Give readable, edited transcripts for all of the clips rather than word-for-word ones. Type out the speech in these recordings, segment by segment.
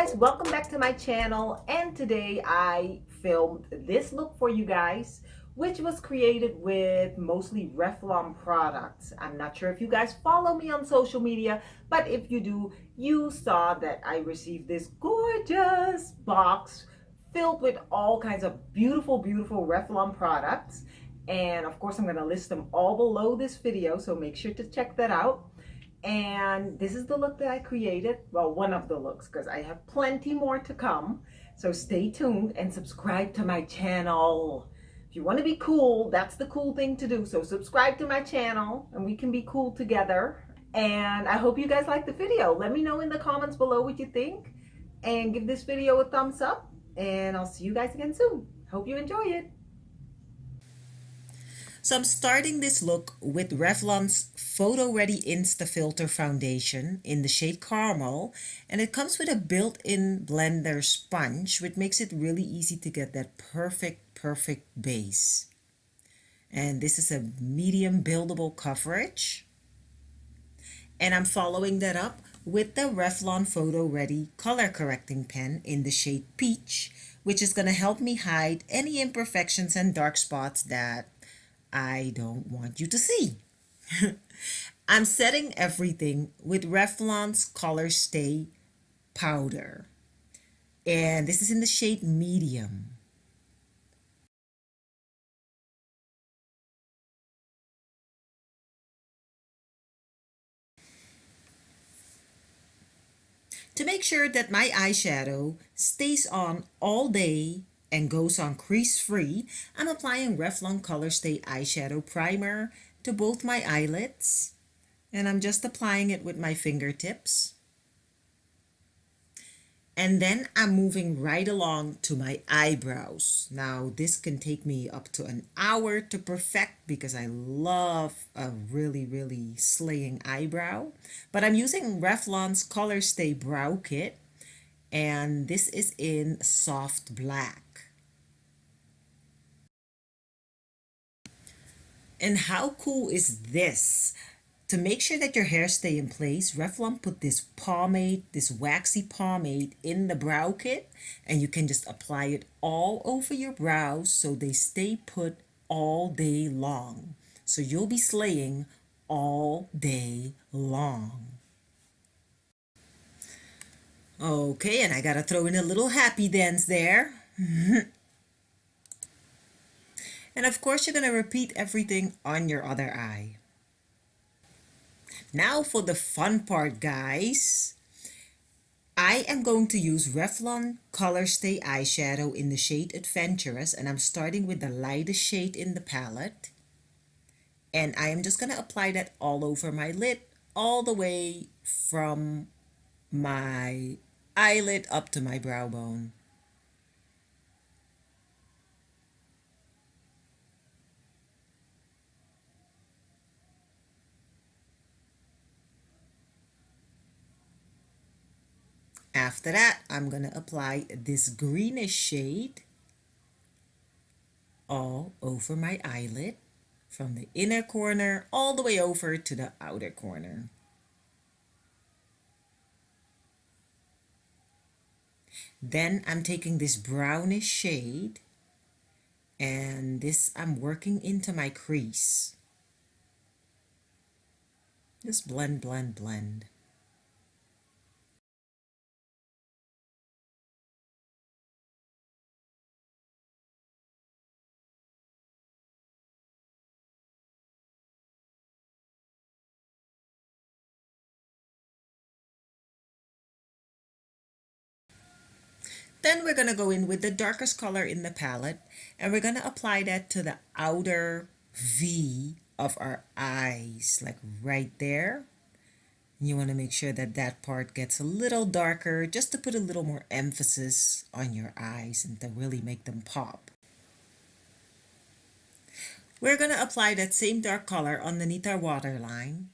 guys, welcome back to my channel, and today I filmed this look for you guys, which was created with mostly Revlon products. I'm not sure if you guys follow me on social media, but if you do, you saw that I received this gorgeous box filled with all kinds of beautiful Revlon products. And of course I'm going to list them all below this video, so make sure to check that out. And this is the look that I created. Well, one of the looks, because I have plenty more to come. So stay tuned and subscribe to my channel. If you want to be cool, that's the cool thing to do. So subscribe to my channel and we can be cool together. And I hope you guys like the video. Let me know in the comments below what you think. And give this video a thumbs up. And I'll see you guys again soon. Hope you enjoy it. So I'm starting this look with Revlon's Photoready Insta-Filter foundation in the shade Caramel, and it comes with a built-in blender sponge, which makes it really easy to get that perfect base. And this is a medium buildable coverage. And I'm following that up with the Revlon Photoready color correcting pen in the shade Peach, which is going to help me hide any imperfections and dark spots that I don't want you to see. I'm setting everything with Revlon's Colorstay powder. And this is in the shade Medium. To make sure that my eyeshadow stays on all day and goes on crease free, I'm applying Revlon Colorstay eyeshadow primer to both my eyelids, and I'm just applying it with my fingertips. And then I'm moving right along to my eyebrows. Now this can take me up to an hour to perfect because I love a really slaying eyebrow. But I'm using Revlon's Colorstay Brow Kit, and this is in soft black. And how cool is this? To make sure that your hair stay in place, Revlon put this pomade, this waxy pomade in the brow kit, and you can just apply it all over your brows so they stay put all day long. So you'll be slaying all day long. Okay, and I gotta throw in a little happy dance there. And of course, you're gonna repeat everything on your other eye. Now for the fun part, guys. I am going to use Revlon Colorstay eyeshadow in the shade Adventurous, and I'm starting with the lightest shade in the palette. And I am just going to apply that all over my lid, all the way from my eyelid up to my brow bone. After that, I'm going to apply this greenish shade all over my eyelid, from the inner corner all the way over to the outer corner. Then I'm taking this brownish shade, and this I'm working into my crease. Just blend. Then we're going to go in with the darkest color in the palette, and we're going to apply that to the outer V of our eyes, like right there. You want to make sure that that part gets a little darker, just to put a little more emphasis on your eyes and to really make them pop. We're going to apply that same dark color underneath our waterline.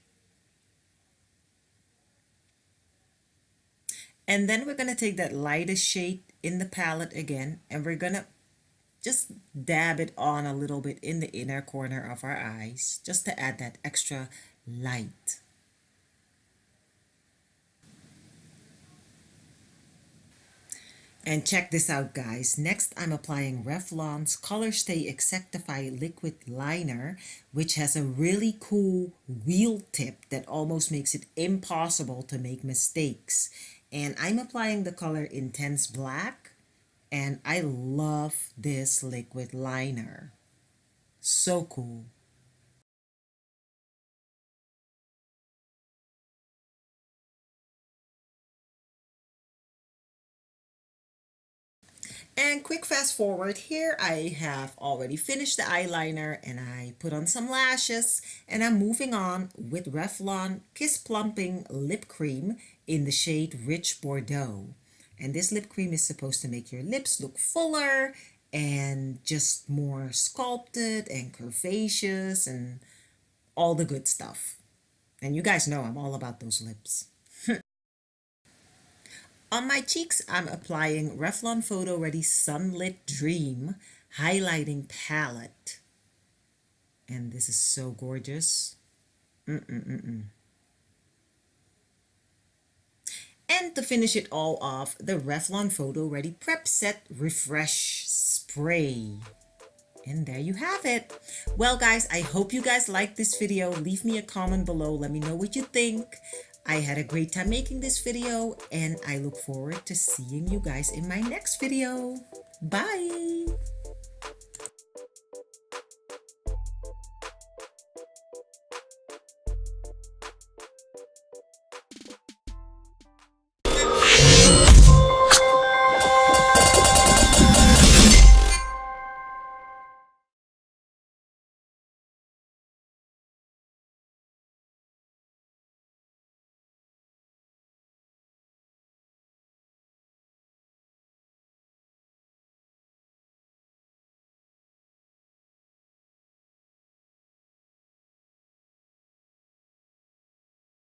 And then we're going to take that lightest shade in the palette again, and we're going to just dab it on a little bit in the inner corner of our eyes, just to add that extra light. And check this out, guys. Next, I'm applying Revlon's Colorstay Exactify Liquid Liner, which has a really cool wheel tip that almost makes it impossible to make mistakes. And I'm applying the color Intense Black, and I love this liquid liner. So cool. And quick fast forward here, I have already finished the eyeliner and I put on some lashes, and I'm moving on with Revlon Kiss Plumping Lip Cream in the shade Rich Bordeaux. And this lip cream is supposed to make your lips look fuller and just more sculpted and curvaceous and all the good stuff. And you guys know I'm all about those lips. On my cheeks, I'm applying Revlon Photoready Sunlit Dream Highlighting Palette. And this is so gorgeous. And to finish it all off, the Revlon Photoready Prep Set Refresh Spray. And there you have it. Well, guys, I hope you guys liked this video. Leave me a comment below. Let me know what you think. I had a great time making this video, and I look forward to seeing you guys in my next video. Bye!